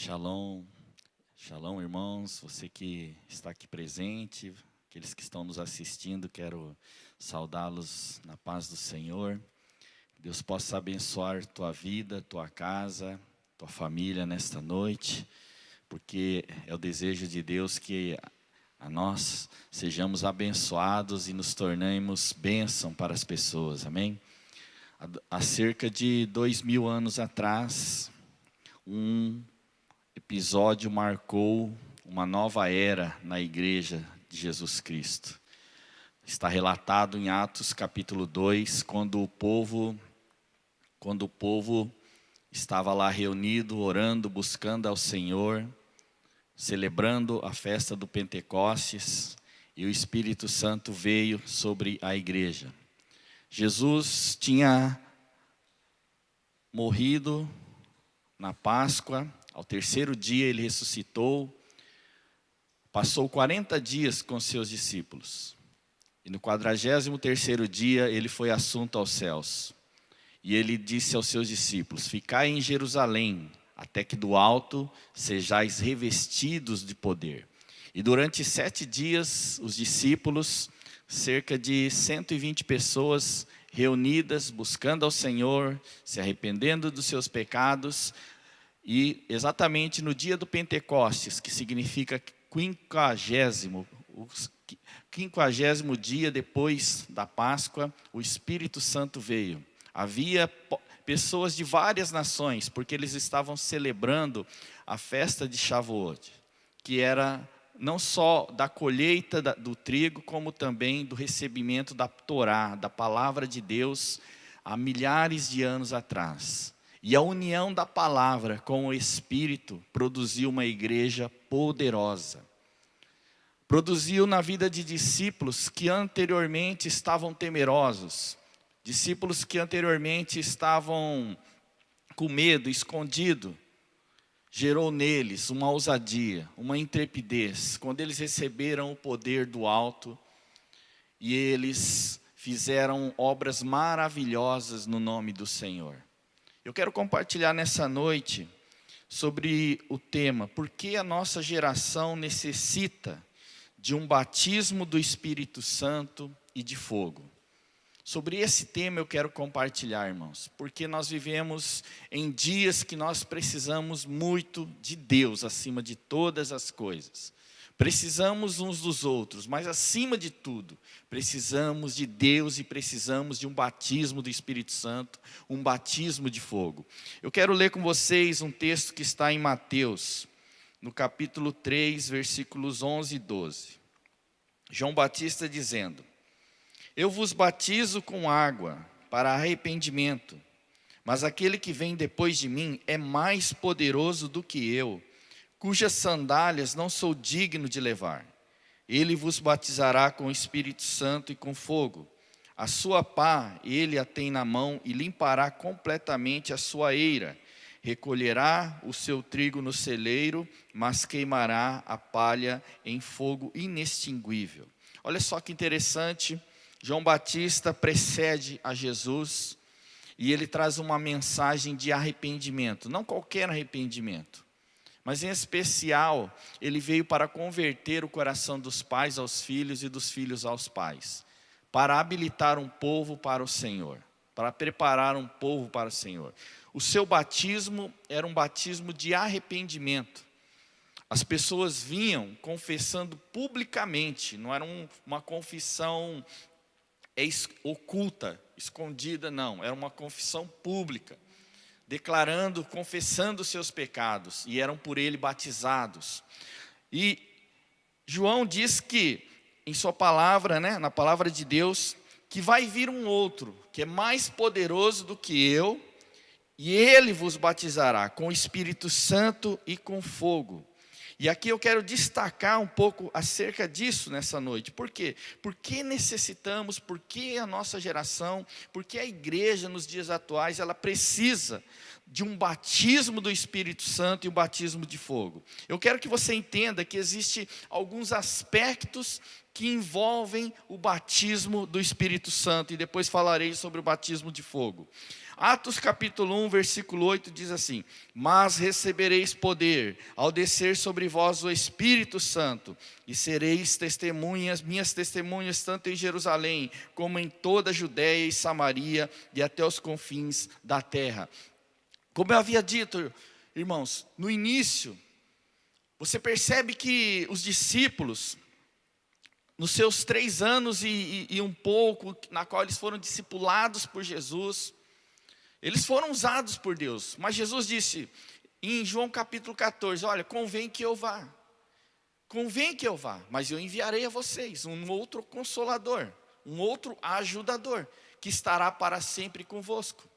Shalom, shalom, irmãos, você que está aqui presente, aqueles que estão nos assistindo, quero saudá-los na paz do Senhor. Que Deus possa abençoar tua vida, tua casa, tua família nesta noite, porque é o desejo de Deus que a nós sejamos abençoados e nos tornemos bênção para as pessoas, amém? Há cerca de 2000 anos atrás, um episódio marcou uma nova era na igreja de Jesus Cristo. Está relatado em Atos capítulo 2, quando o povo estava lá reunido, orando, buscando ao Senhor, celebrando a festa do Pentecostes, e o Espírito Santo veio sobre a igreja. Jesus tinha morrido na Páscoa. Ao terceiro dia ele ressuscitou, passou 40 dias com seus discípulos. E no 43º dia ele foi assunto aos céus. E ele disse aos seus discípulos: ficai em Jerusalém, até que do alto sejais revestidos de poder. E durante 7 dias os discípulos, cerca de 120 pessoas reunidas, buscando ao Senhor, se arrependendo dos seus pecados. E exatamente no dia do Pentecostes, que significa 50º dia depois da Páscoa, o Espírito Santo veio. Havia pessoas de várias nações, porque eles estavam celebrando a festa de Shavuot, que era não só da colheita do trigo, como também do recebimento da Torá, da palavra de Deus, há milhares de anos atrás. E a união da palavra com o Espírito produziu uma igreja poderosa. Produziu na vida de discípulos que anteriormente estavam temerosos. Discípulos que anteriormente estavam com medo, escondido. Gerou neles uma ousadia, uma intrepidez. Quando eles receberam o poder do alto, e eles fizeram obras maravilhosas no nome do Senhor. Eu quero compartilhar nessa noite sobre o tema: por que a nossa geração necessita de um batismo do Espírito Santo e de fogo. Sobre esse tema eu quero compartilhar, irmãos, porque nós vivemos em dias que nós precisamos muito de Deus acima de todas as coisas. Precisamos uns dos outros, mas acima de tudo, precisamos de Deus e precisamos de um batismo do Espírito Santo, um batismo de fogo. Eu quero ler com vocês um texto que está em Mateus, no capítulo 3, versículos 11 e 12. João Batista dizendo: eu vos batizo com água para arrependimento, mas aquele que vem depois de mim é mais poderoso do que eu, cujas sandálias não sou digno de levar. Ele vos batizará com o Espírito Santo e com fogo. A sua pá ele a tem na mão e limpará completamente a sua eira. Recolherá o seu trigo no celeiro, mas queimará a palha em fogo inextinguível. Olha só que interessante, João Batista precede a Jesus e ele traz uma mensagem de arrependimento, não qualquer arrependimento. Mas em especial, ele veio para converter o coração dos pais aos filhos e dos filhos aos pais. Para habilitar um povo para o Senhor. Para preparar um povo para o Senhor. O seu batismo era um batismo de arrependimento. As pessoas vinham confessando publicamente. Não era uma confissão oculta, escondida, não. Era uma confissão pública. Declarando, confessando os seus pecados, e eram por ele batizados. E João diz que, em sua palavra, na palavra de Deus, que vai vir um outro, que é mais poderoso do que eu, e ele vos batizará com o Espírito Santo e com fogo. E aqui eu quero destacar um pouco acerca disso nessa noite. Por quê? Porque necessitamos, porque a nossa geração, porque a igreja nos dias atuais, ela precisa de um batismo do Espírito Santo e um batismo de fogo. Eu quero que você entenda que existem alguns aspectos que envolvem o batismo do Espírito Santo. E depois falarei sobre o batismo de fogo. Atos capítulo 1, versículo 8 diz assim: mas recebereis poder ao descer sobre vós o Espírito Santo, e sereis testemunhas, minhas testemunhas, tanto em Jerusalém, como em toda a Judéia e Samaria, e até os confins da terra. Como eu havia dito, irmãos, no início, você percebe que os discípulos, nos seus 3 anos e um pouco, na qual eles foram discipulados por Jesus, eles foram usados por Deus. Mas Jesus disse em João capítulo 14, olha, convém que eu vá, mas eu enviarei a vocês um outro Consolador, um outro Ajudador, que estará para sempre convosco.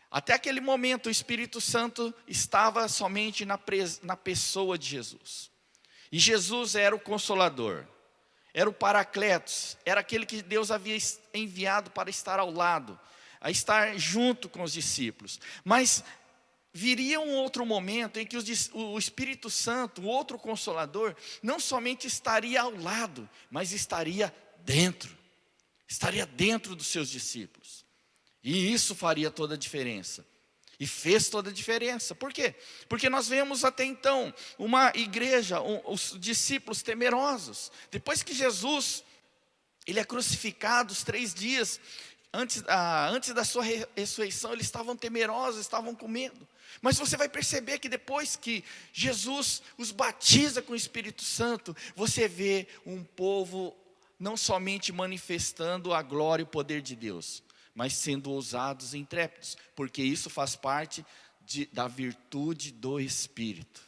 Até aquele momento o Espírito Santo estava somente na pessoa de Jesus. E Jesus era o Consolador, era o Paracletos, era aquele que Deus havia enviado para estar ao lado, a estar junto com os discípulos. Mas viria um outro momento em que o Espírito Santo, o outro Consolador, não somente estaria ao lado, mas estaria dentro dos seus discípulos. E isso faria toda a diferença. E fez toda a diferença. Por quê? Porque nós vemos até então uma igreja, os discípulos temerosos. Depois que Jesus, ele é crucificado, os 3 dias antes da sua ressurreição, eles estavam temerosos, estavam com medo. Mas você vai perceber que depois que Jesus os batiza com o Espírito Santo, você vê um povo não somente manifestando a glória e o poder de Deus, mas sendo ousados e intrépidos, porque isso faz parte da virtude do Espírito,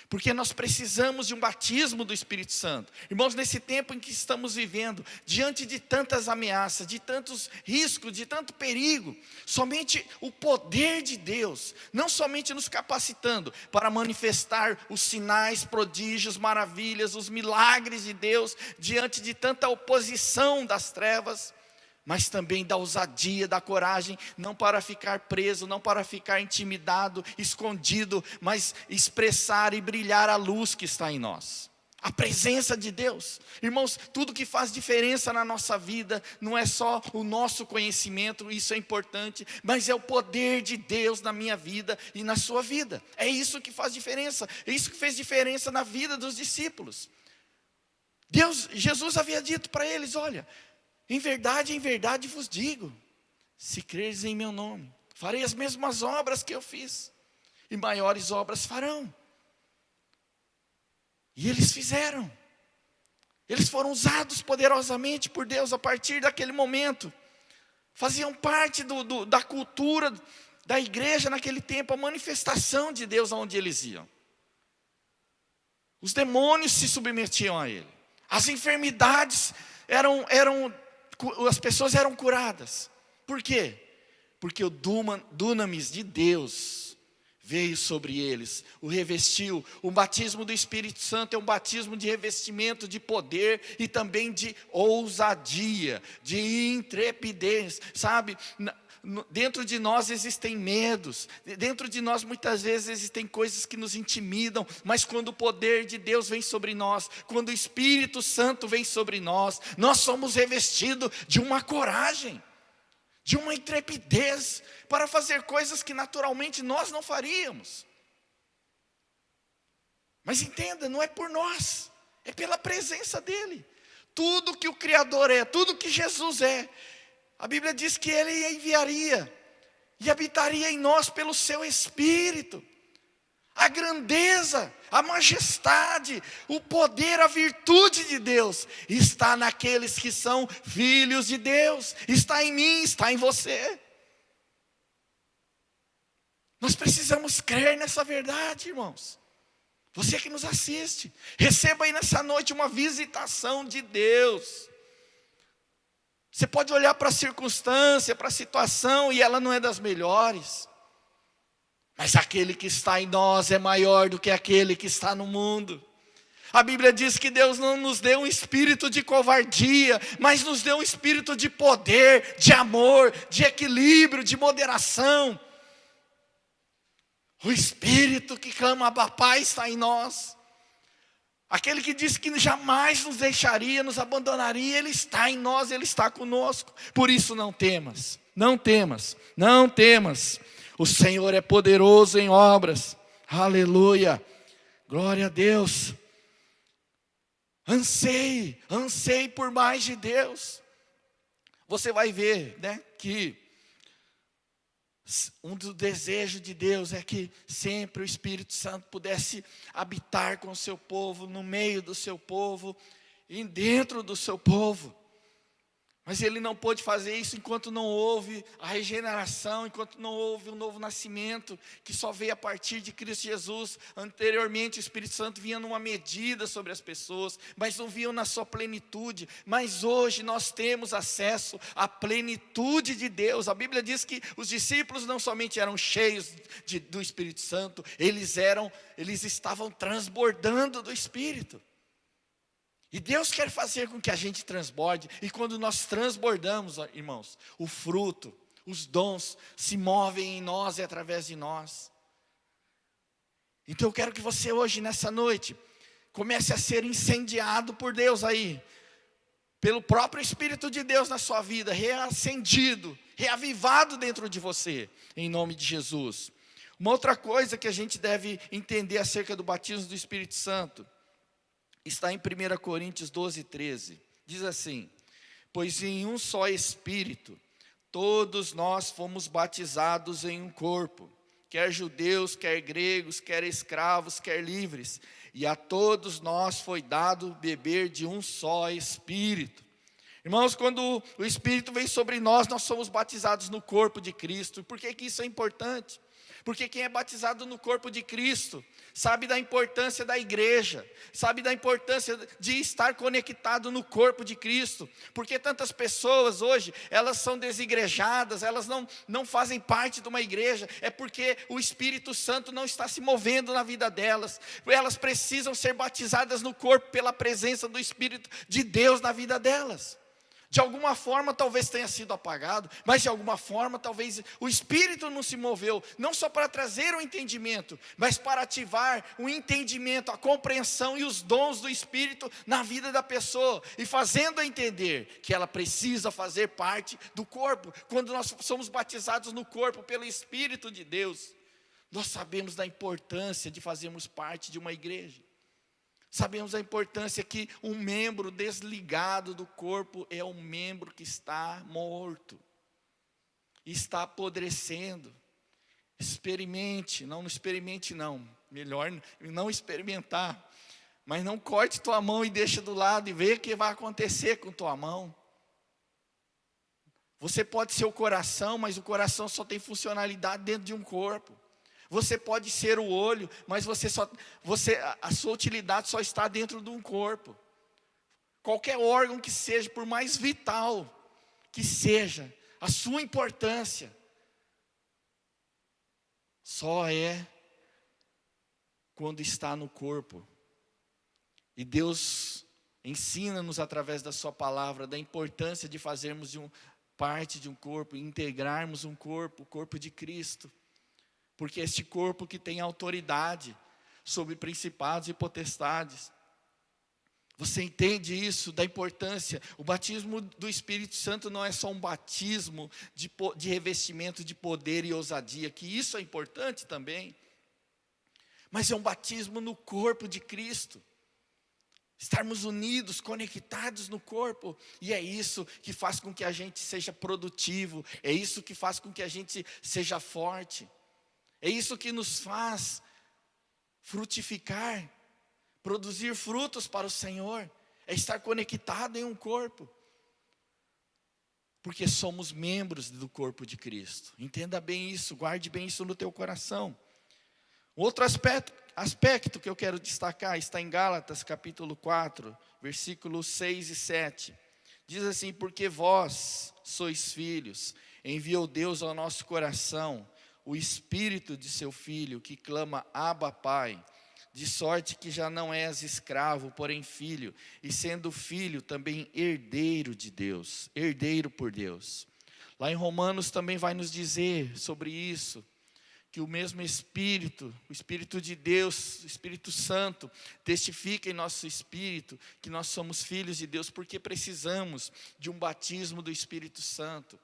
porque nós precisamos de um batismo do Espírito Santo. Irmãos, nesse tempo em que estamos vivendo, diante de tantas ameaças, de tantos riscos, de tanto perigo, somente o poder de Deus, não somente nos capacitando para manifestar os sinais, prodígios, maravilhas, os milagres de Deus, diante de tanta oposição das trevas, mas também da ousadia, da coragem, não para ficar preso, não para ficar intimidado, escondido, mas expressar e brilhar a luz que está em nós. A presença de Deus. Irmãos, tudo que faz diferença na nossa vida, não é só o nosso conhecimento, isso é importante, mas é o poder de Deus na minha vida e na sua vida. É isso que faz diferença, é isso que fez diferença na vida dos discípulos. Jesus havia dito para eles, olha, em verdade vos digo, se creres em meu nome, farei as mesmas obras que eu fiz, e maiores obras farão. E eles fizeram. Eles foram usados poderosamente por Deus a partir daquele momento. Faziam parte da cultura da igreja naquele tempo, a manifestação de Deus aonde eles iam. Os demônios se submetiam a ele. As enfermidades as pessoas eram curadas. Por quê? Porque o dunamis de Deus veio sobre eles, o revestiu. O batismo do Espírito Santo é um batismo de revestimento de poder e também de ousadia, de intrepidez, sabe? Dentro de nós existem medos, dentro de nós muitas vezes existem coisas que nos intimidam, mas quando o poder de Deus vem sobre nós, quando o Espírito Santo vem sobre nós, nós somos revestidos de uma coragem, de uma intrepidez, para fazer coisas que naturalmente nós não faríamos. Mas entenda, não é por nós, é pela presença dEle. Tudo que o Criador é, tudo que Jesus é, a Bíblia diz que Ele enviaria e habitaria em nós pelo seu Espírito. A grandeza, a majestade, o poder, a virtude de Deus está naqueles que são filhos de Deus. Está em mim, está em você. Nós precisamos crer nessa verdade, irmãos. Você que nos assiste, receba aí nessa noite uma visitação de Deus. Você pode olhar para a circunstância, para a situação, e ela não é das melhores. Mas aquele que está em nós é maior do que aquele que está no mundo. A Bíblia diz que Deus não nos deu um espírito de covardia, mas nos deu um espírito de poder, de amor, de equilíbrio, de moderação. O Espírito que clama Abba Pai está em nós. Aquele que disse que jamais nos deixaria, nos abandonaria, Ele está em nós, Ele está conosco. Por isso não temas, não temas, não temas. O Senhor é poderoso em obras. Aleluia, glória a Deus. Anseie, anseie por mais de Deus. Você vai ver, né, que um dos desejos de Deus é que sempre o Espírito Santo pudesse habitar com o seu povo, no meio do seu povo e dentro do seu povo. Mas Ele não pôde fazer isso enquanto não houve a regeneração, enquanto não houve o novo nascimento, que só veio a partir de Cristo Jesus. Anteriormente o Espírito Santo vinha numa medida sobre as pessoas, mas não vinham na sua plenitude. Mas hoje nós temos acesso à plenitude de Deus. A Bíblia diz que os discípulos não somente eram cheios do Espírito Santo, eles estavam transbordando do Espírito. E Deus quer fazer com que a gente transborde. E quando nós transbordamos, irmãos, o fruto, os dons se movem em nós e através de nós. Então eu quero que você hoje, nessa noite, comece a ser incendiado por Deus aí, pelo próprio Espírito de Deus na sua vida, reacendido, reavivado dentro de você, em nome de Jesus. Uma outra coisa que a gente deve entender acerca do batismo do Espírito Santo está em 1 Coríntios 12, 13. Diz assim: pois em um só Espírito, todos nós fomos batizados em um corpo, quer judeus, quer gregos, quer escravos, quer livres, e a todos nós foi dado beber de um só Espírito. Irmãos, quando o Espírito vem sobre nós, nós somos batizados no corpo de Cristo. Por que isso é importante? Porque quem é batizado no corpo de Cristo sabe da importância da igreja, sabe da importância de estar conectado no corpo de Cristo. Porque tantas pessoas hoje, elas são desigrejadas, elas não fazem parte de uma igreja, é porque o Espírito Santo não está se movendo na vida delas. Elas precisam ser batizadas no corpo pela presença do Espírito de Deus na vida delas. De alguma forma talvez tenha sido apagado, mas de alguma forma talvez o Espírito não se moveu, não só para trazer o entendimento, mas para ativar o entendimento, a compreensão e os dons do Espírito na vida da pessoa, e fazendo-a entender que ela precisa fazer parte do corpo. Quando nós somos batizados no corpo pelo Espírito de Deus, nós sabemos da importância de fazermos parte de uma igreja. Sabemos a importância que um membro desligado do corpo é um membro que está morto, está apodrecendo. Experimente, melhor não experimentar, mas não corte tua mão e deixa do lado e vê o que vai acontecer com tua mão. Você pode ser o coração, mas o coração só tem funcionalidade dentro de um corpo. Você pode ser o olho, mas a sua utilidade só está dentro de um corpo. Qualquer órgão que seja, por mais vital que seja, a sua importância só é quando está no corpo. E Deus ensina-nos através da sua palavra da importância de fazermos parte de um corpo, integrarmos um corpo, o corpo de Cristo. Porque este corpo que tem autoridade sobre principados e potestades. Você entende isso, da importância? O batismo do Espírito Santo não é só um batismo de revestimento de poder e ousadia, que isso é importante também. Mas é um batismo no corpo de Cristo. Estarmos unidos, conectados no corpo. E é isso que faz com que a gente seja produtivo. É isso que faz com que a gente seja forte. É isso que nos faz frutificar, produzir frutos para o Senhor. É estar conectado em um corpo. Porque somos membros do corpo de Cristo. Entenda bem isso, guarde bem isso no teu coração. Outro aspecto que eu quero destacar está em Gálatas capítulo 4, versículos 6 e 7. Diz assim: porque vós sois filhos, enviou Deus ao nosso coração o Espírito de seu Filho, que clama, Abba, Pai, de sorte que já não és escravo, porém filho, e sendo filho, também herdeiro de Deus, herdeiro por Deus. Lá em Romanos também vai nos dizer sobre isso, que o mesmo Espírito, o Espírito de Deus, o Espírito Santo, testifica em nosso espírito que nós somos filhos de Deus, porque precisamos de um batismo do Espírito Santo,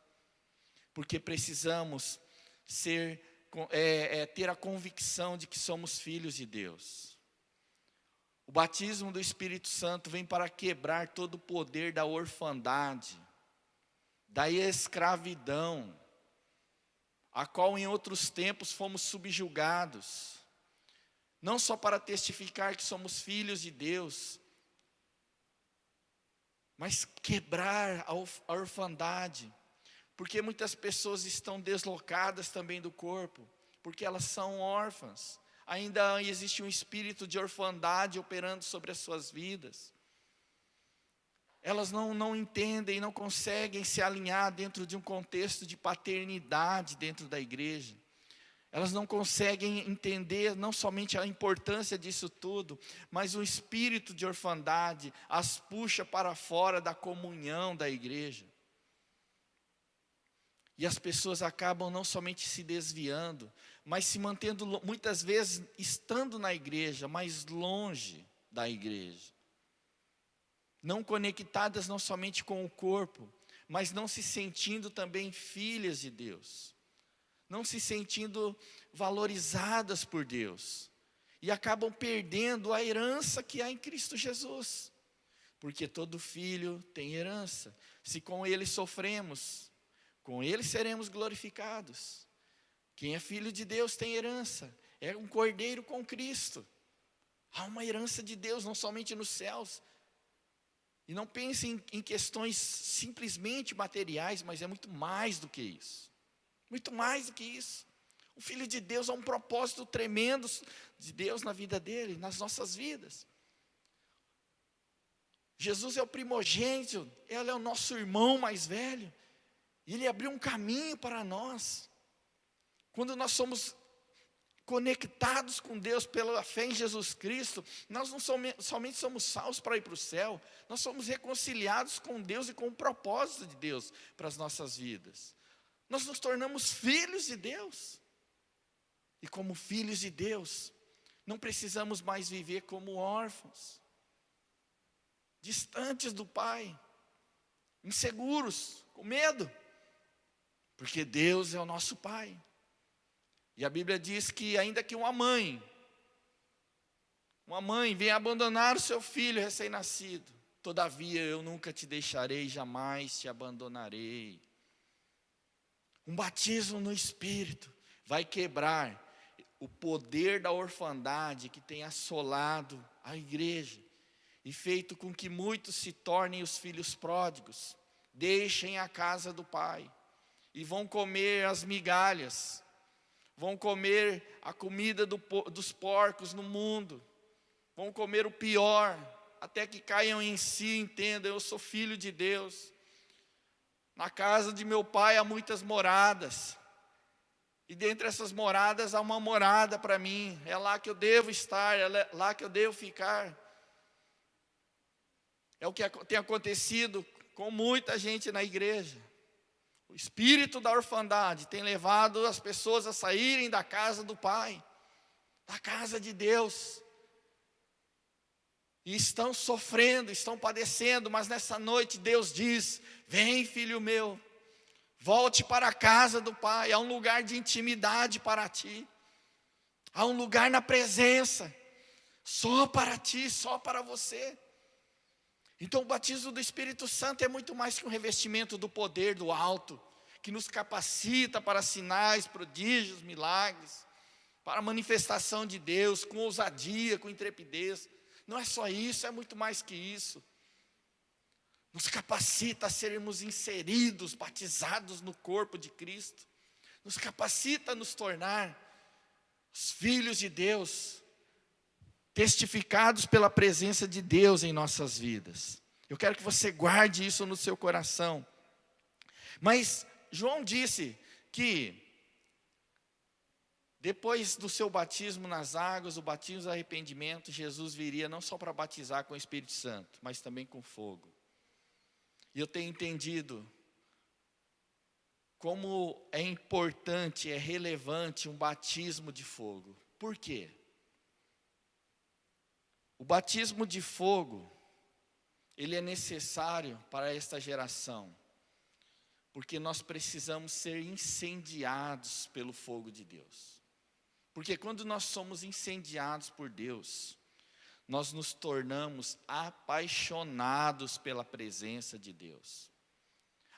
porque precisamos ter a convicção de que somos filhos de Deus. O batismo do Espírito Santo vem para quebrar todo o poder da orfandade, da escravidão, a qual em outros tempos fomos subjugados, não só para testificar que somos filhos de Deus, mas quebrar a orfandade, porque muitas pessoas estão deslocadas também do corpo, porque elas são órfãs, ainda existe um espírito de orfandade operando sobre as suas vidas. Elas não entendem, não conseguem se alinhar dentro de um contexto de paternidade dentro da igreja. Elas não conseguem entender não somente a importância disso tudo, mas o espírito de orfandade as puxa para fora da comunhão da igreja. E as pessoas acabam não somente se desviando, mas se mantendo, muitas vezes, estando na igreja, mas longe da igreja. Não conectadas não somente com o corpo, mas não se sentindo também filhas de Deus. Não se sentindo valorizadas por Deus. E acabam perdendo a herança que há em Cristo Jesus. Porque todo filho tem herança. Se com ele sofremos, com ele seremos glorificados. Quem é filho de Deus tem herança. É um cordeiro com Cristo. Há uma herança de Deus, não somente nos céus. E não pense em questões simplesmente materiais, mas é muito mais do que isso. Muito mais do que isso. O Filho de Deus há um propósito tremendo de Deus na vida dele, nas nossas vidas. Jesus é o primogênito, ele é o nosso irmão mais velho. E ele abriu um caminho para nós. Quando nós somos conectados com Deus pela fé em Jesus Cristo, nós não somente somos salvos para ir para o céu, nós somos reconciliados com Deus e com o propósito de Deus para as nossas vidas. Nós nos tornamos filhos de Deus. E como filhos de Deus, não precisamos mais viver como órfãos, distantes do Pai, inseguros, com medo, porque Deus é o nosso Pai. E a Bíblia diz que ainda que uma mãe venha abandonar o seu filho recém-nascido, todavia eu nunca te deixarei, jamais te abandonarei. Um batismo no Espírito vai quebrar o poder da orfandade que tem assolado a igreja e feito com que muitos se tornem os filhos pródigos, deixem a casa do Pai e vão comer as migalhas, vão comer a comida dos porcos no mundo, vão comer o pior, até que caiam em si e entendam: eu sou filho de Deus, na casa de meu Pai há muitas moradas, e dentre essas moradas há uma morada para mim, é lá que eu devo estar, é lá que eu devo ficar. É o que tem acontecido com muita gente na igreja. O espírito da orfandade tem levado as pessoas a saírem da casa do Pai, da casa de Deus. E estão sofrendo, estão padecendo, mas nessa noite Deus diz: vem, filho meu, volte para a casa do Pai. Há um lugar de intimidade para ti. Há um lugar na presença, só para ti, só para você. Então o batismo do Espírito Santo é muito mais que um revestimento do poder do alto, que nos capacita para sinais, prodígios, milagres, para a manifestação de Deus, com ousadia, com intrepidez. Não é só isso, é muito mais que isso. Nos capacita a sermos inseridos, batizados no corpo de Cristo. Nos capacita a nos tornar os filhos de Deus, testificados pela presença de Deus em nossas vidas. Eu quero que você guarde isso no seu coração. Mas João disse que depois do seu batismo nas águas, o batismo do arrependimento, Jesus viria não só para batizar com o Espírito Santo, mas também com fogo. E eu tenho entendido como é importante, é relevante um batismo de fogo. Por quê? O batismo de fogo, ele é necessário para esta geração, porque nós precisamos ser incendiados pelo fogo de Deus. Porque quando nós somos incendiados por Deus, nós nos tornamos apaixonados pela presença de Deus.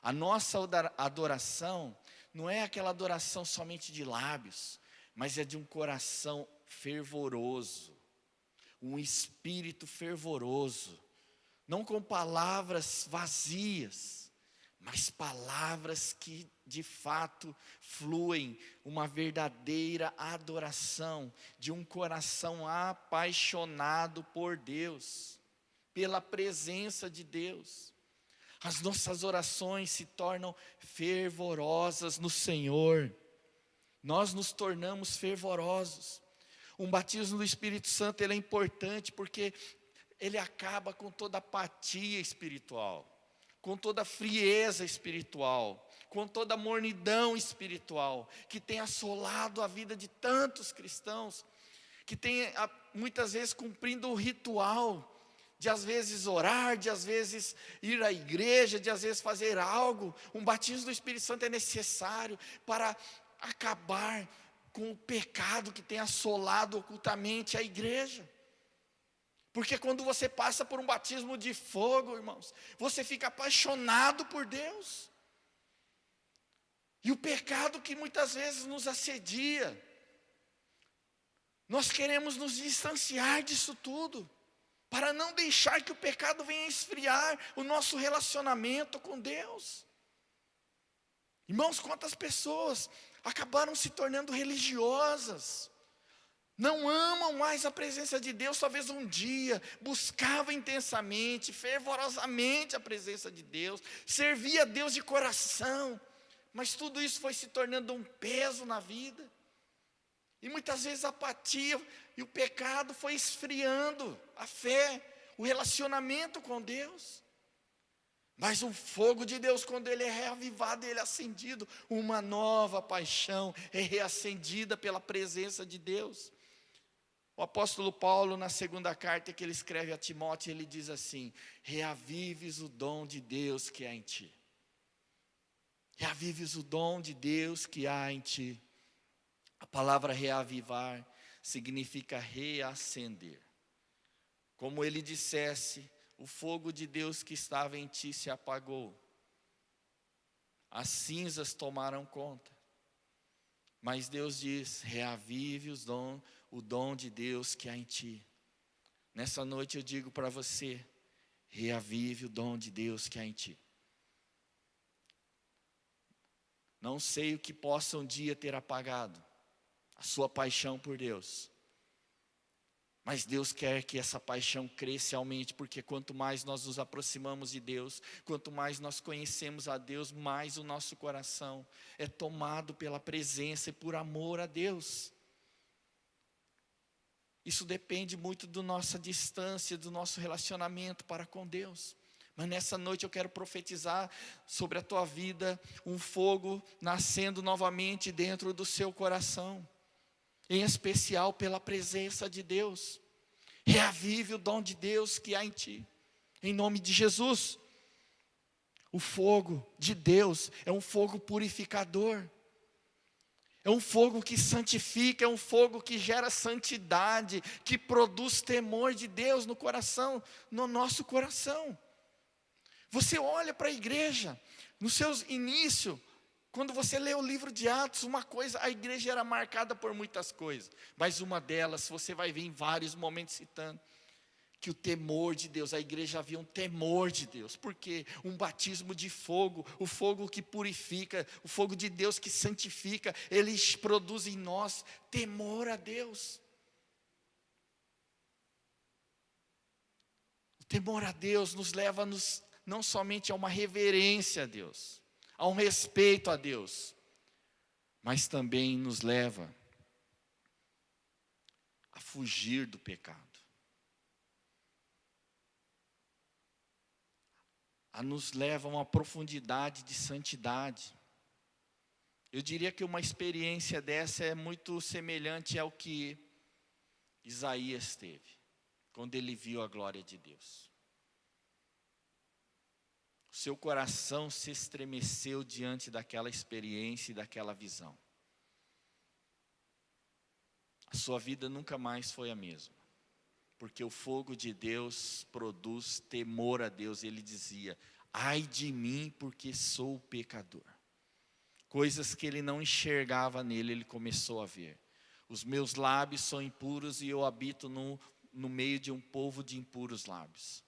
A nossa adoração não é aquela adoração somente de lábios, mas é de um coração fervoroso, um espírito fervoroso, não com palavras vazias, mas palavras que de fato fluem uma verdadeira adoração de um coração apaixonado por Deus, pela presença de Deus. As nossas orações se tornam fervorosas no Senhor. Nós nos tornamos fervorosos. Um batismo do Espírito Santo, ele é importante porque ele acaba com toda apatia espiritual, com toda frieza espiritual, com toda mornidão espiritual que tem assolado a vida de tantos cristãos, que tem muitas vezes cumprindo o ritual de às vezes orar, de às vezes ir à igreja, de às vezes fazer algo. Um batismo do Espírito Santo é necessário para acabar com o pecado que tem assolado ocultamente a igreja. Porque quando você passa por um batismo de fogo, irmãos, você fica apaixonado por Deus. E o pecado que muitas vezes nos assedia, nós queremos nos distanciar disso tudo, para não deixar que o pecado venha esfriar o nosso relacionamento com Deus. Irmãos, quantas pessoas acabaram se tornando religiosas, não amam mais a presença de Deus. Talvez um dia buscava intensamente, fervorosamente a presença de Deus, servia a Deus de coração, mas tudo isso foi se tornando um peso na vida, e muitas vezes a apatia e o pecado foi esfriando a fé, o relacionamento com Deus. Mas o fogo de Deus, quando ele é reavivado, ele é acendido, uma nova paixão é reacendida pela presença de Deus. O apóstolo Paulo, na segunda carta que ele escreve a Timóteo, ele diz assim: reavives o dom de Deus que há em ti. Reavives o dom de Deus que há em ti. A palavra reavivar significa reacender. Como ele dissesse, o fogo de Deus que estava em ti se apagou. As cinzas tomaram conta. Mas Deus diz: reavive o dom de Deus que há em ti. Nessa noite eu digo para você: reavive o dom de Deus que há em ti. Não sei o que possa um dia ter apagado a sua paixão por Deus, mas Deus quer que essa paixão cresça e aumente, porque quanto mais nós nos aproximamos de Deus, quanto mais nós conhecemos a Deus, mais o nosso coração é tomado pela presença e por amor a Deus. Isso depende muito da nossa distância, do nosso relacionamento para com Deus. Mas nessa noite eu quero profetizar sobre a tua vida um fogo nascendo novamente dentro do seu coração, em especial pela presença de Deus. Reavive o dom de Deus que há em ti, em nome de Jesus. O fogo de Deus é um fogo purificador, é um fogo que santifica, é um fogo que gera santidade, que produz temor de Deus no coração, no nosso coração. Você olha para a igreja, nos seus inícios, quando você lê o livro de Atos, uma coisa, a igreja era marcada por muitas coisas, mas uma delas, você vai ver em vários momentos citando, que o temor de Deus, a igreja havia um temor de Deus. Por quê? Um batismo de fogo, o fogo que purifica, o fogo de Deus que santifica, ele produz em nós temor a Deus. O temor a Deus nos leva não somente a uma reverência a Deus, a um respeito a Deus, mas também nos leva a fugir do pecado, nos leva a uma profundidade de santidade. Eu diria que uma experiência dessa é muito semelhante ao que Isaías teve, quando ele viu a glória de Deus. O seu coração se estremeceu diante daquela experiência e daquela visão. A sua vida nunca mais foi a mesma, porque o fogo de Deus produz temor a Deus. Ele dizia: ai de mim, porque sou pecador. Coisas que ele não enxergava nele, ele começou a ver. Os meus lábios são impuros e eu habito no meio de um povo de impuros lábios.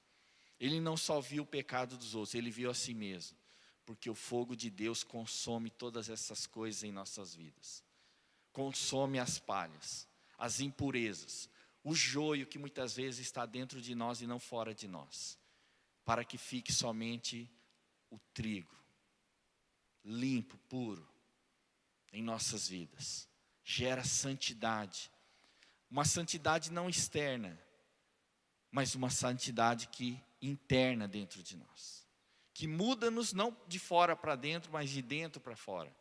Ele não só viu o pecado dos outros, ele viu a si mesmo. Porque o fogo de Deus consome todas essas coisas em nossas vidas. Consome as palhas, as impurezas, o joio que muitas vezes está dentro de nós e não fora de nós. Para que fique somente o trigo, limpo, puro, em nossas vidas. Gera santidade. Uma santidade não externa, mas uma santidade que interna dentro de nós. Que muda-nos não de fora para dentro, mas de dentro para fora.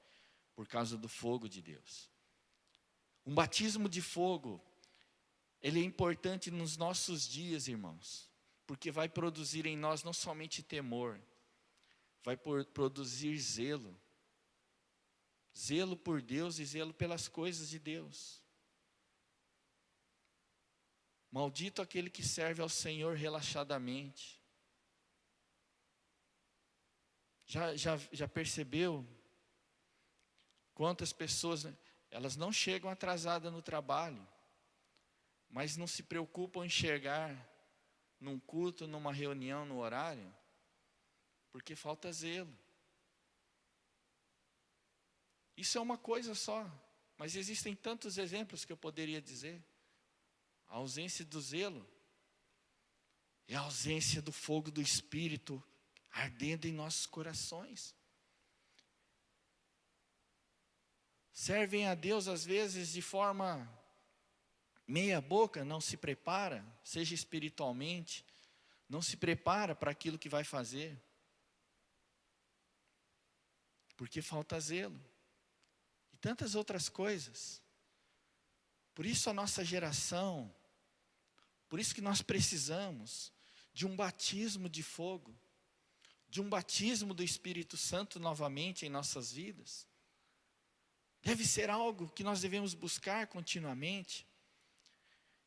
Por causa do fogo de Deus. Um batismo de fogo, ele é importante nos nossos dias, irmãos. Porque vai produzir em nós não somente temor, vai produzir zelo. Zelo por Deus e zelo pelas coisas de Deus. Maldito aquele que serve ao Senhor relaxadamente. Já percebeu quantas pessoas, elas não chegam atrasadas no trabalho, mas não se preocupam em chegar num culto, numa reunião, no horário, porque falta zelo. Isso é uma coisa só, mas existem tantos exemplos que eu poderia dizer. A ausência do zelo é a ausência do fogo do Espírito ardendo em nossos corações. Servem a Deus às vezes de forma meia boca, não se prepara, seja espiritualmente, não se prepara para aquilo que vai fazer. Porque falta zelo. E tantas outras coisas. Por isso a nossa geração, por isso que nós precisamos de um batismo de fogo, de um batismo do Espírito Santo novamente em nossas vidas. Deve ser algo que nós devemos buscar continuamente.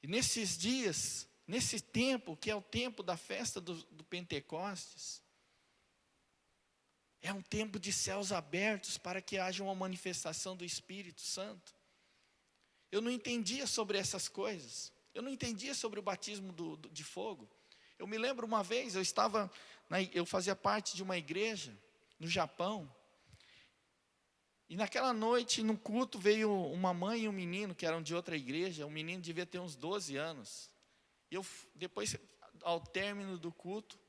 E nesses dias, nesse tempo, que é o tempo da festa do Pentecostes, é um tempo de céus abertos para que haja uma manifestação do Espírito Santo. Eu não entendia sobre essas coisas. Eu não entendia sobre o batismo de fogo. Eu me lembro uma vez, eu fazia parte de uma igreja no Japão. E naquela noite, no culto, veio uma mãe e um menino que eram de outra igreja. O menino devia ter uns 12 anos. Depois, ao término do culto,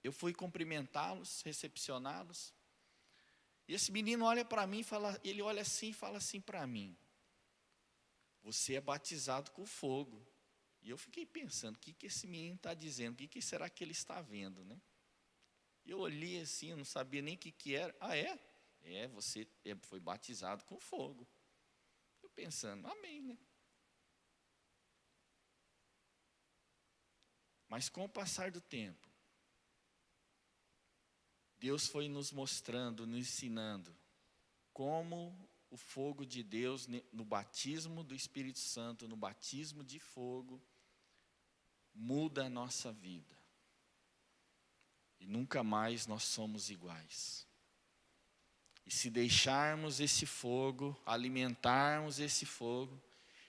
eu fui cumprimentá-los, recepcioná-los. E esse menino olha para mim, ele olha assim e fala assim para mim: você é batizado com fogo. E eu fiquei pensando, o que esse menino está dizendo? O que será que ele está vendo, né? Eu olhei assim, eu não sabia nem o que era. Ah, é? Você foi batizado com fogo. Eu pensando, amém, né? Mas com o passar do tempo, Deus foi nos mostrando, nos ensinando como o fogo de Deus, no batismo do Espírito Santo, no batismo de fogo, muda a nossa vida. E nunca mais nós somos iguais. E se deixarmos esse fogo, alimentarmos esse fogo,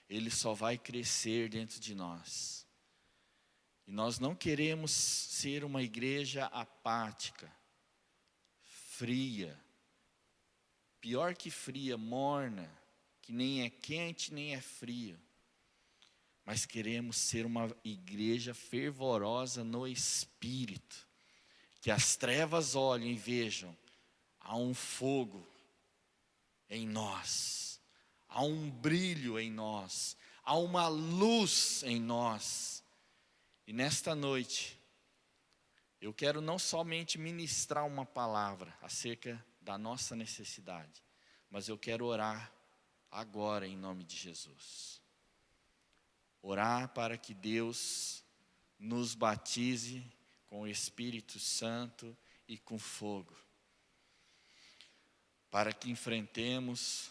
ele só vai crescer dentro de nós. E nós não queremos ser uma igreja apática, fria, pior que fria, morna, que nem é quente nem é fria. Mas queremos ser uma igreja fervorosa no Espírito, que as trevas olhem e vejam, há um fogo em nós, há um brilho em nós, há uma luz em nós. E nesta noite, eu quero não somente ministrar uma palavra acerca da nossa necessidade, Mas eu quero orar agora em nome de Jesus. Orar para que Deus nos batize com o Espírito Santo e com fogo. Para que enfrentemos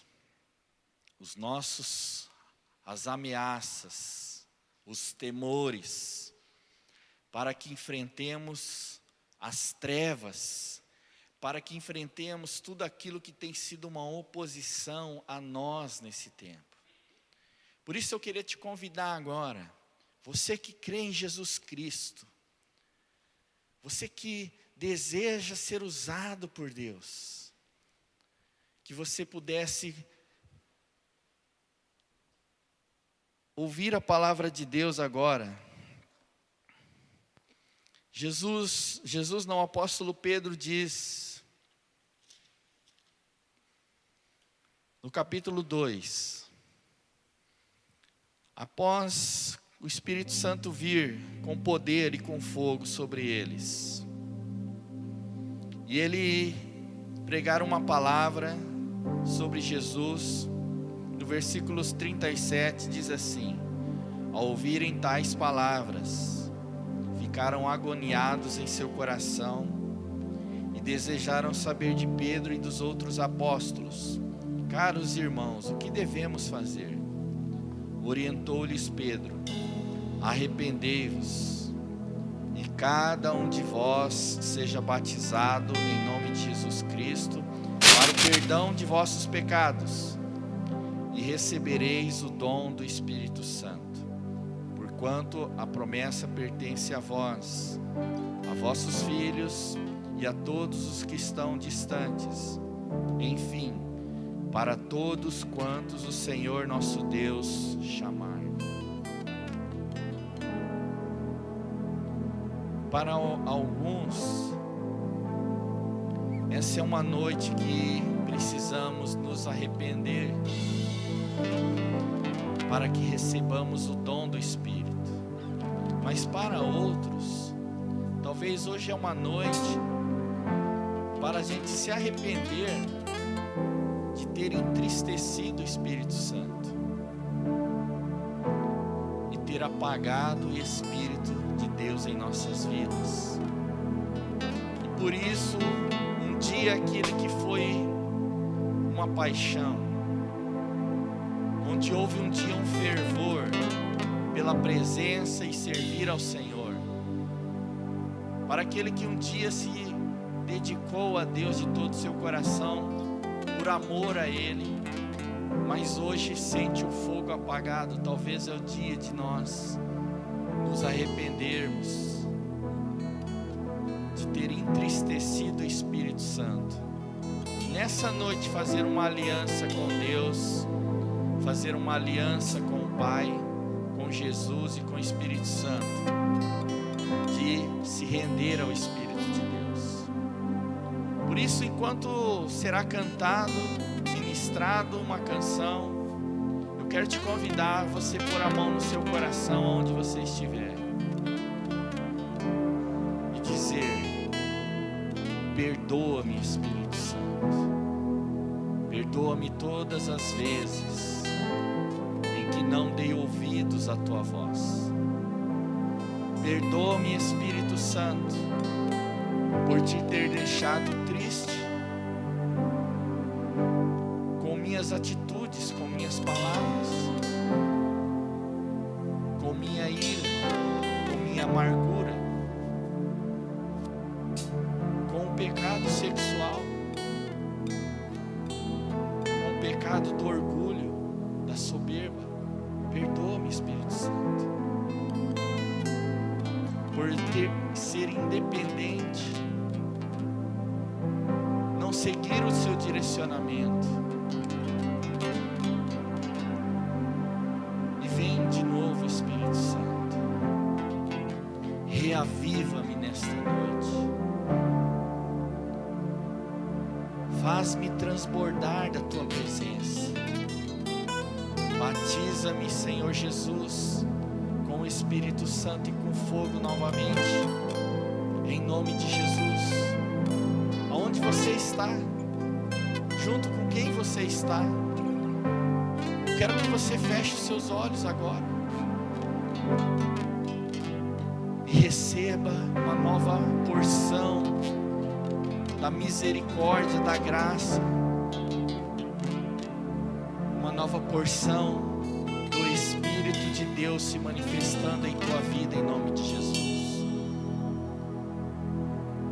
as ameaças, os temores, para que enfrentemos as trevas, para que enfrentemos tudo aquilo que tem sido uma oposição a nós nesse tempo. Por isso eu queria te convidar agora, você que crê em Jesus Cristo, você que deseja ser usado por Deus, que você pudesse ouvir a palavra de Deus agora. Jesus não, o apóstolo Pedro diz, no capítulo 2, após o Espírito Santo vir com poder e com fogo sobre eles, e ele pregar uma palavra sobre Jesus, no versículos 37 diz assim: ao ouvirem tais palavras, ficaram agoniados em seu coração e desejaram saber de Pedro e dos outros apóstolos: caros irmãos, o que devemos fazer? Orientou-lhes Pedro: arrependei-vos e cada um de vós seja batizado em nome de Jesus Cristo para o perdão de vossos pecados, e recebereis o dom do Espírito Santo. Porquanto a promessa pertence a vós, a vossos filhos e a todos os que estão distantes, enfim, para todos quantos o Senhor nosso Deus chamar. Para alguns, essa é uma noite que precisamos nos arrepender, para que recebamos o dom do Espírito. Mas para outros, talvez hoje é uma noite para a gente se arrepender de ter entristecido o Espírito Santo e ter apagado o Espírito de Deus em nossas vidas. E por isso, um dia aquele que foi uma paixão, onde houve um dia um fervor pela presença e servir ao Senhor, para aquele que um dia se dedicou a Deus de todo o seu coração, por amor a Ele, mas hoje sente o fogo apagado. Talvez é o dia de nós nos arrependermos de ter entristecido o Espírito Santo. Nessa noite fazer uma aliança com Deus, fazer uma aliança com o Pai, com Jesus e com o Espírito Santo, de se render ao Espírito de Deus. Por isso, enquanto será cantado, ministrado uma canção, eu quero te convidar a você pôr a mão no seu coração, onde você estiver, e dizer: perdoa-me, Espírito Santo, perdoa-me todas as vezes em que não dei ouvidos à tua voz. Perdoa-me, Espírito Santo, por te ter deixado triste com minhas atitudes, com minhas palavras, com minha ira, com minha amargura, com o pecado sexual, com o pecado do orgulho, da soberba. Perdoa-me, Espírito Santo, por ser independente, não seguir o seu direcionamento. E vem de novo, Espírito Santo, reaviva-me nesta noite, faz-me transbordar da tua presença. Batiza-me, Senhor Jesus, com o Espírito Santo e com fogo novamente, em nome de Jesus. Aonde você está, junto com quem você está. Quero que você feche os seus olhos agora e receba uma nova porção da misericórdia, da graça, uma nova porção do Espírito de Deus se manifestando em tua vida, em nome de Jesus.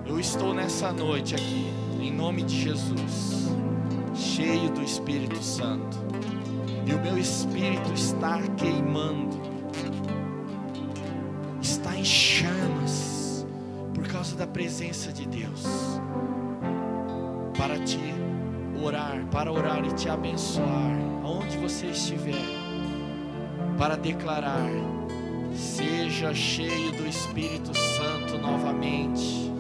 Eu estou nessa noite aqui, em nome de Jesus, cheio do Espírito Santo, e o meu espírito está queimando, está em chamas, por causa da presença de Deus, para te orar, para orar e te abençoar, aonde você estiver, para declarar: seja cheio do Espírito Santo novamente,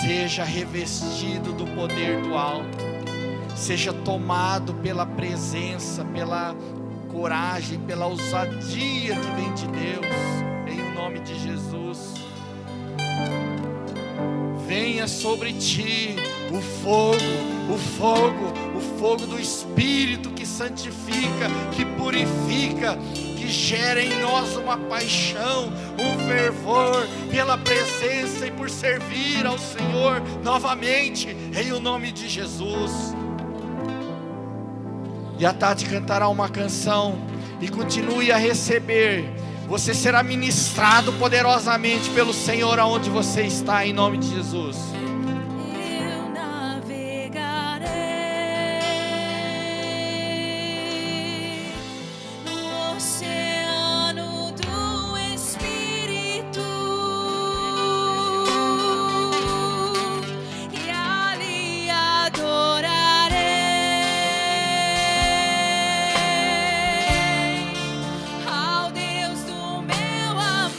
seja revestido do poder do alto, seja tomado pela presença, pela coragem, pela ousadia que vem de Deus, em nome de Jesus. Venha sobre ti o fogo do Espírito que santifica, que purifica, que gera em nós uma paixão, um fervor pela presença e por servir ao Senhor novamente, em o nome de Jesus. E a Tati cantará uma canção, e continue a receber. Você será ministrado poderosamente pelo Senhor aonde você está, em nome de Jesus. Eu navegarei no oceano do Espírito, e ali adorarei ao Deus do meu amor.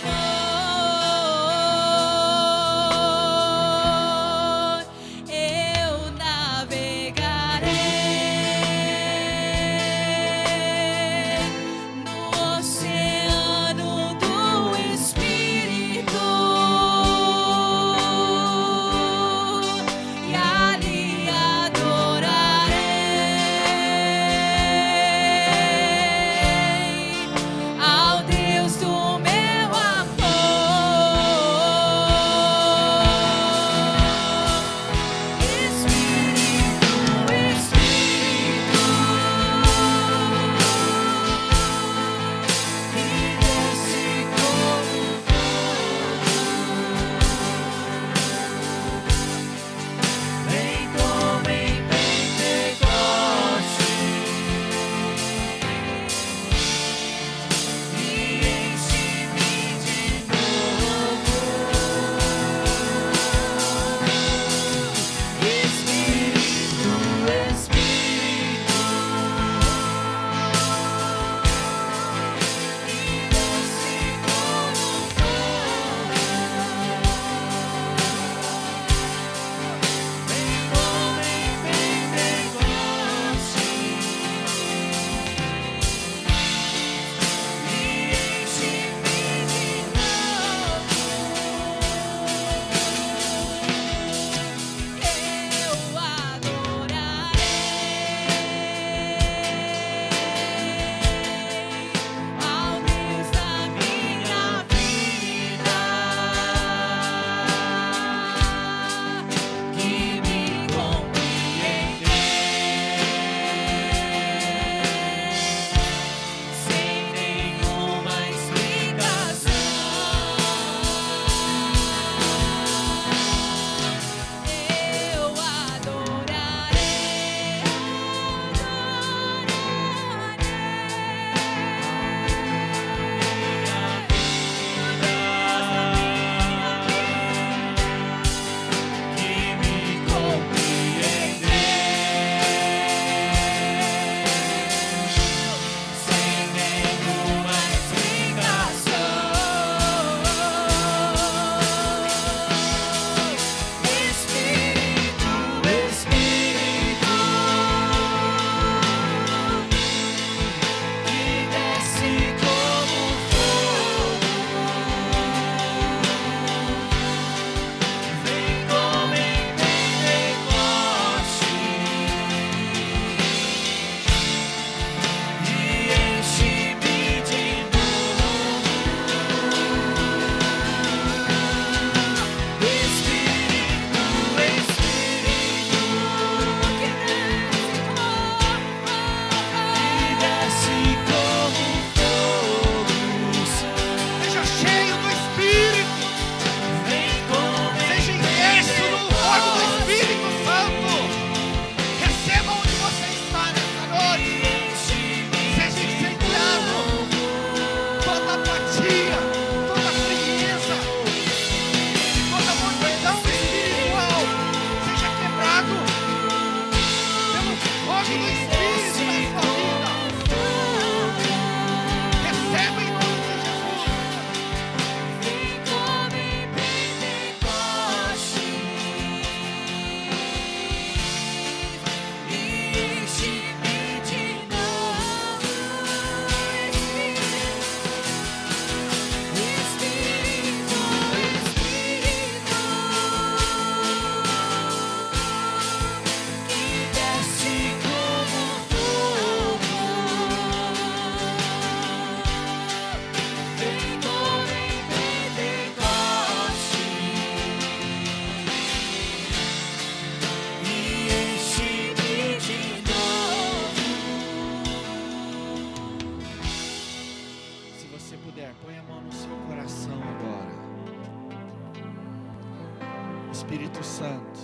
Espírito Santo,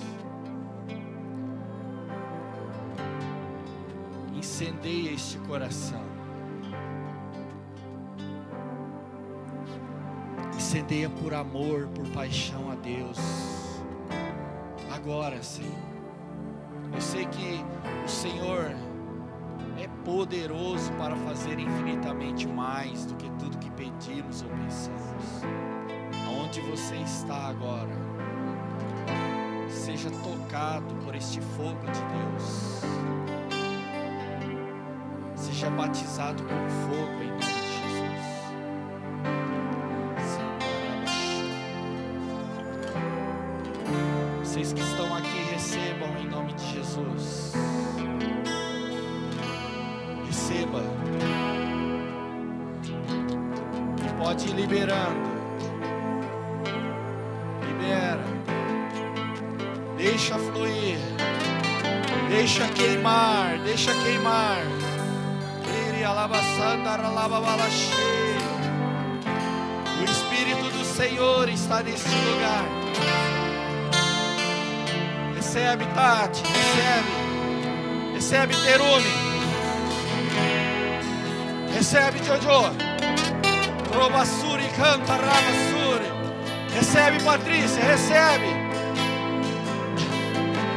incendeia este coração. Incendeia por amor, por paixão a Deus. Agora, Senhor. Eu sei que o Senhor é poderoso para fazer infinitamente mais do que tudo que pedimos ou pensamos. Aonde você está agora, seja tocado por este fogo de Deus. Seja batizado com fogo em nome de Jesus. Vocês que estão aqui, recebam em nome de Jesus. Receba. E pode ir liberando. Libera. Deixa fluir. Deixa queimar. Deixa queimar. O Espírito do Senhor está neste lugar. Recebe, Tati, recebe Terumi, recebe Jojo, Robassuri, canta Rabassuri, recebe Patrícia, recebe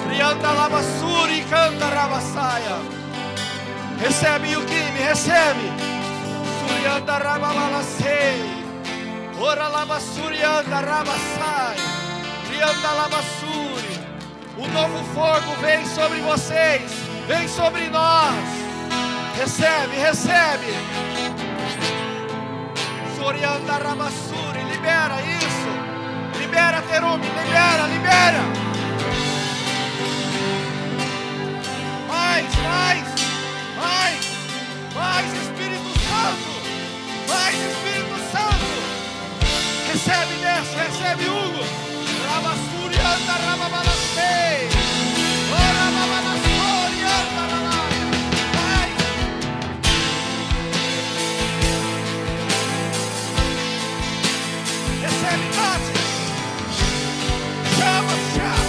Rianda Labassuri, canta Rabassaia, recebe Yukimi, recebe Surianda Rababalasei, Ora Labassuri, anda Rabassai, Rianda Labassuri. O novo fogo vem sobre vocês, vem sobre nós. Recebe, recebe. Sorianda Rabassuri, libera isso. Libera Terumi, libera, libera. Mais, Espírito Santo. Mais, Espírito Santo. Recebe Décio, recebe Hugo. Rabassuri, anda Rababalasei. Ora Babalassori, anda Ralaia. Vai. Recebe, Tati. Chama, chama.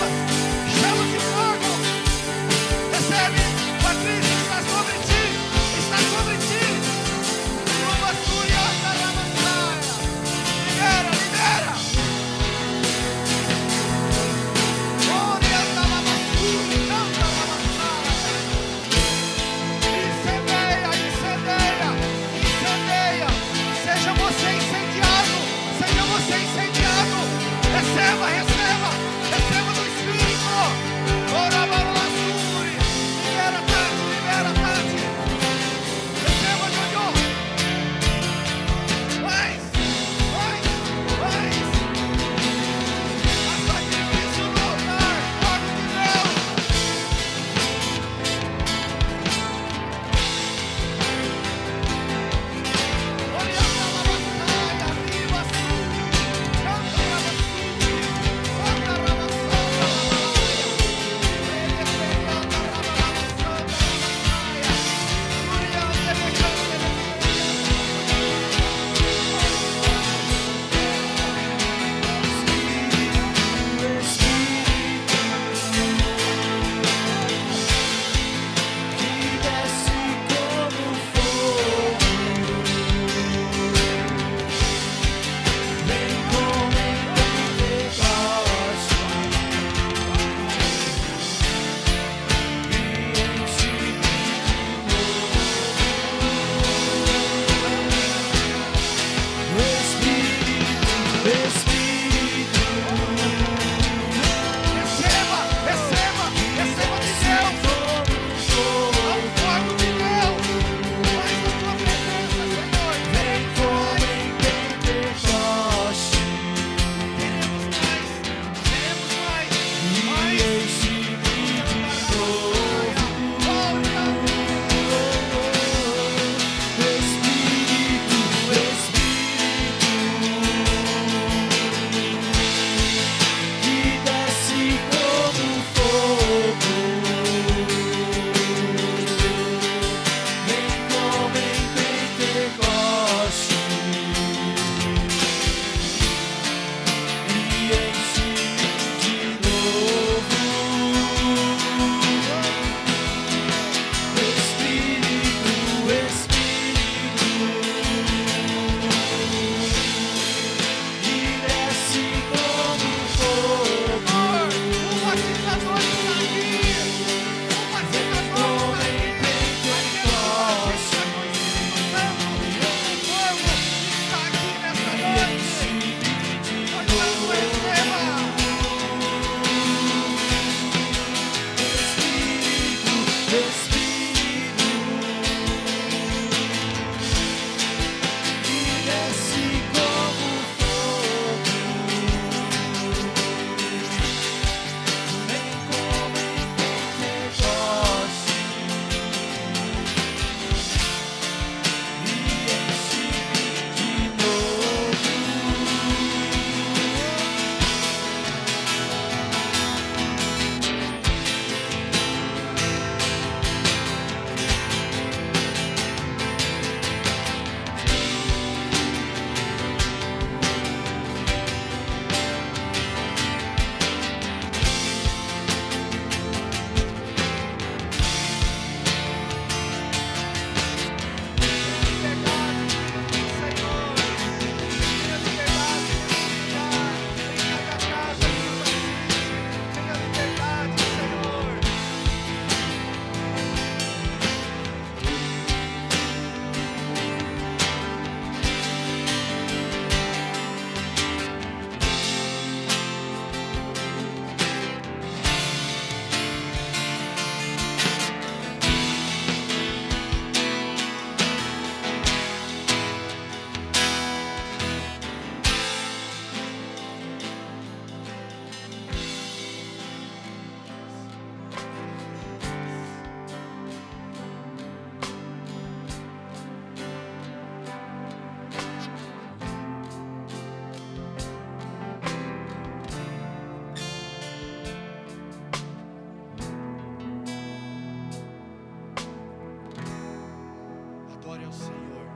Adore ao Senhor,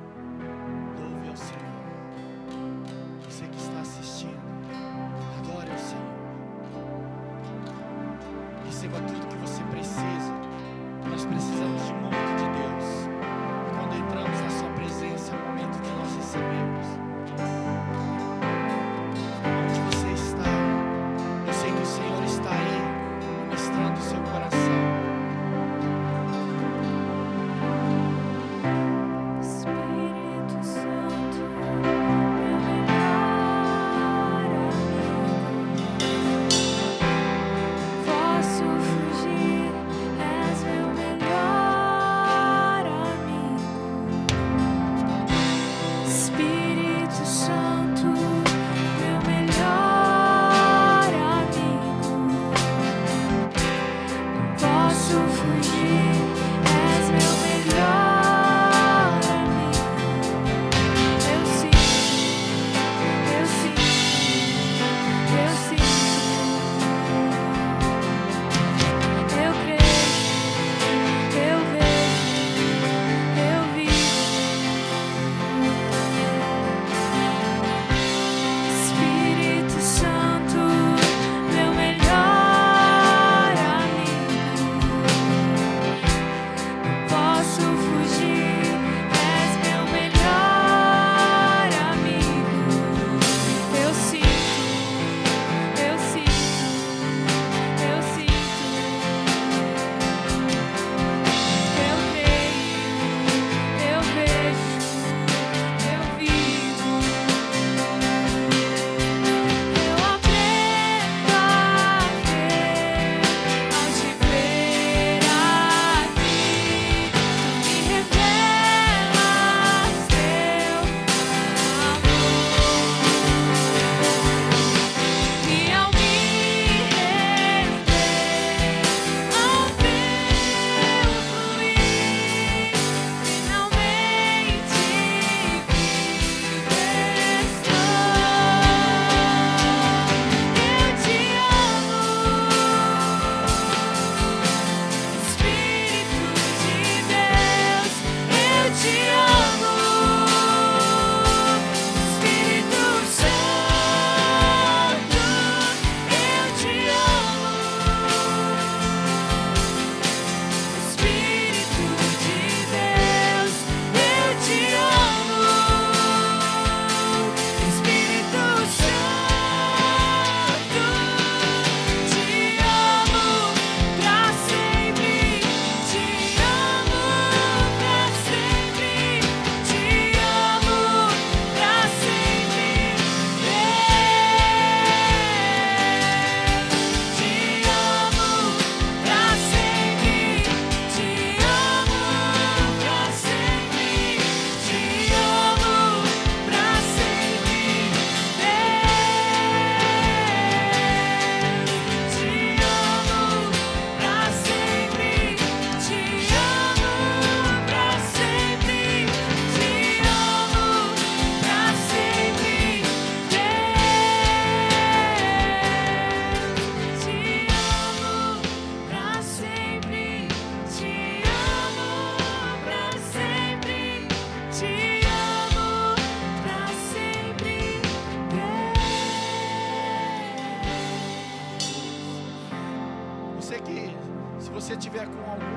louve ao Senhor. Você que está assistindo, adore ao Senhor. Receba tudo que você precisa. Nós precisamos de muito de Deus. Quando entramos na sua presença, é o momento de nós recebermos. Onde você está, eu sei que o Senhor está aí, ministrando o seu coração.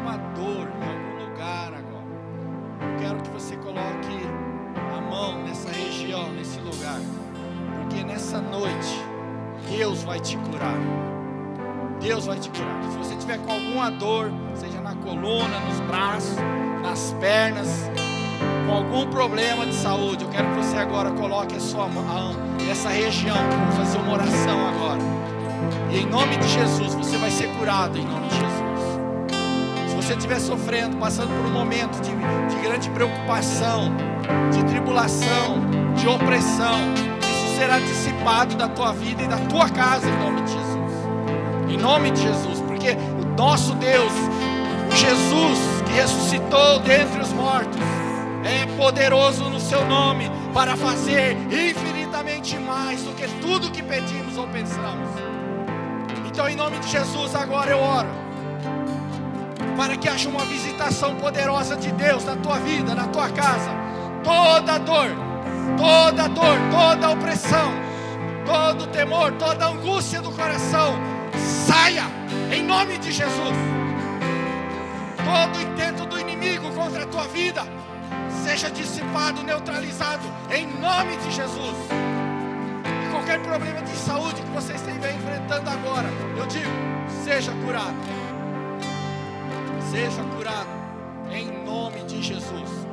alguma dor em algum lugar agora, eu quero que você coloque a mão nessa região, nesse lugar, porque nessa noite Deus vai te curar. Deus vai te curar. Se você tiver com alguma dor, seja na coluna, nos braços, nas pernas, com algum problema de saúde, eu quero que você agora coloque a sua mão nessa região. Vamos fazer uma oração agora. E em nome de Jesus, você vai ser curado em nome de Jesus. Se você estiver sofrendo, passando por um momento de grande preocupação, de tribulação, de opressão, isso será dissipado da tua vida e da tua casa em nome de Jesus. Em nome de Jesus, porque o nosso Deus, o Jesus que ressuscitou dentre os mortos, é poderoso no seu nome para fazer infinitamente mais do que tudo que pedimos ou pensamos. Então, em nome de Jesus, agora eu oro para que haja uma visitação poderosa de Deus na tua vida, na tua casa. Toda dor, toda opressão, todo temor, toda angústia do coração, saia em nome de Jesus. Todo intento do inimigo contra a tua vida seja dissipado, neutralizado em nome de Jesus. E qualquer problema de saúde que você esteja enfrentando agora, eu digo, seja curado. Seja curado em nome de Jesus.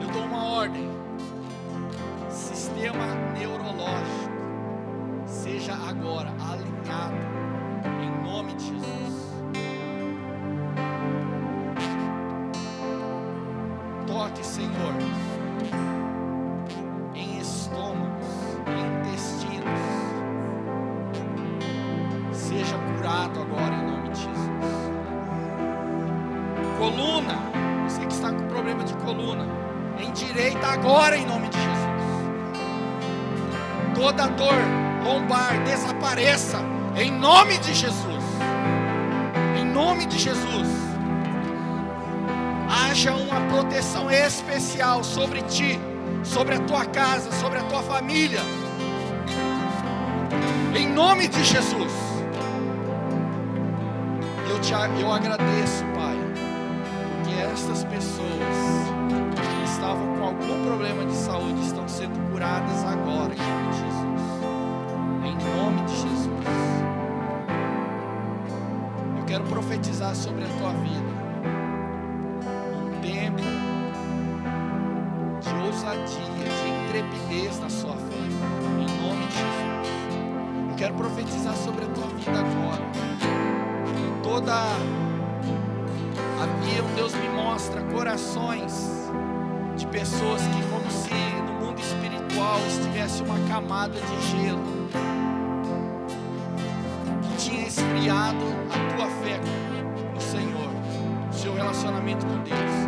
Eu dou uma ordem. Sistema neurológico, seja agora alinhado em nome de Jesus. Toque, Senhor, em estômagos, em intestinos. Seja curado agora em nome de Jesus. Coluna, você que está com problema de coluna, endireita agora em nome de Jesus. Toda dor lombar desapareça em nome de Jesus. Em nome de Jesus. Haja uma proteção especial sobre ti, sobre a tua casa, sobre a tua família. Em nome de Jesus. Eu agradeço, Pai, porque estas pessoas que estavam com algum problema de saúde estão sendo curadas agora, em nome de Jesus. Em nome de Jesus. Eu quero profetizar sobre a tua vida um tempo de ousadia, de intrepidez na sua fé, em nome de Jesus. Eu quero profetizar sobre a tua vida agora. Deus me mostra corações de pessoas que, como se no mundo espiritual estivesse uma camada de gelo que tinha esfriado a tua fé no Senhor, o seu relacionamento com Deus.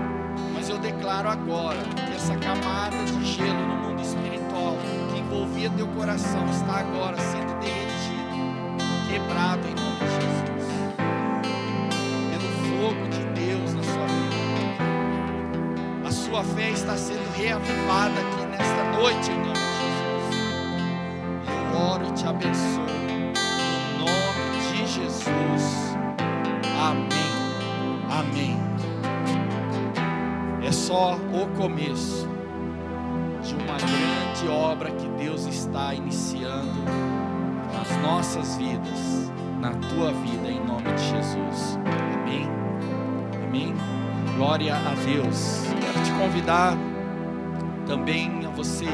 Mas eu declaro agora que essa camada de gelo no mundo espiritual que envolvia teu coração está agora sendo derretido, quebrado em nome de Jesus. Fogo de Deus na sua vida. A sua fé está sendo reavivada aqui nesta noite em nome de Jesus. Eu oro e te abençoo no nome de Jesus. Amém. Amém. É só o começo de uma grande obra que Deus está iniciando nas nossas vidas, na tua vida, em nome de Jesus. Amém. Amém. Glória a Deus. Quero te convidar também a você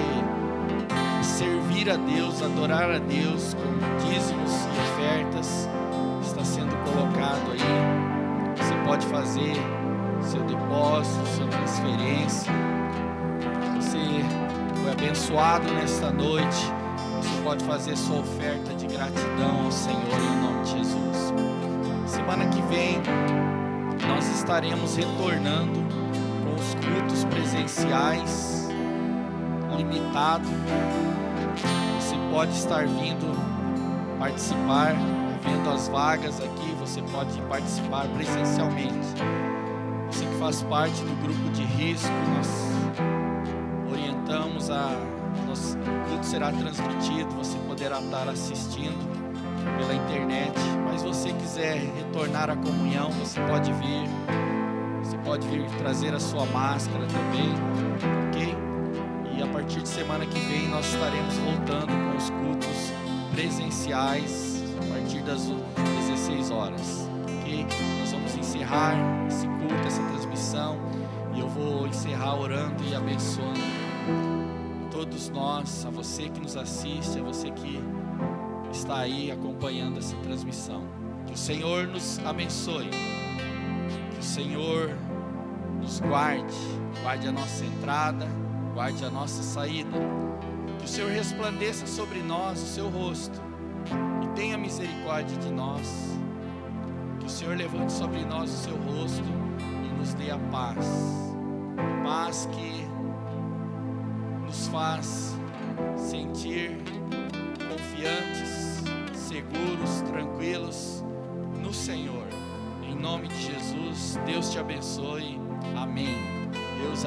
servir a Deus, adorar a Deus com dízimos e ofertas. Está sendo colocado aí. Você pode fazer seu depósito, sua transferência. Você foi abençoado nesta noite. Você pode fazer sua oferta de gratidão ao Senhor em nome de Jesus. Semana que vem nós estaremos retornando com os cultos presenciais limitados. Você pode estar vindo participar, vendo as vagas aqui, você pode participar presencialmente. Você que faz parte do grupo de risco, nós orientamos o culto será transmitido, você poderá estar assistindo pela internet. Mas se você quiser retornar à comunhão, você pode vir. Você pode vir trazer a sua máscara também, ok? E a partir de semana que vem nós estaremos voltando com os cultos presenciais a partir das 16 horas, ok? Nós vamos encerrar esse culto, essa transmissão, e eu vou encerrar orando e abençoando todos nós, a você que nos assiste, a você que está aí acompanhando essa transmissão. Que o Senhor nos abençoe, que o Senhor nos guarde a nossa entrada, guarde a nossa saída, que o Senhor resplandeça sobre nós o seu rosto e tenha misericórdia de nós, que o Senhor levante sobre nós o seu rosto e nos dê a paz, paz que nos faz sentir confiantes, seguros, tranquilos no Senhor. Em nome de Jesus, Deus te abençoe. Amém. Deus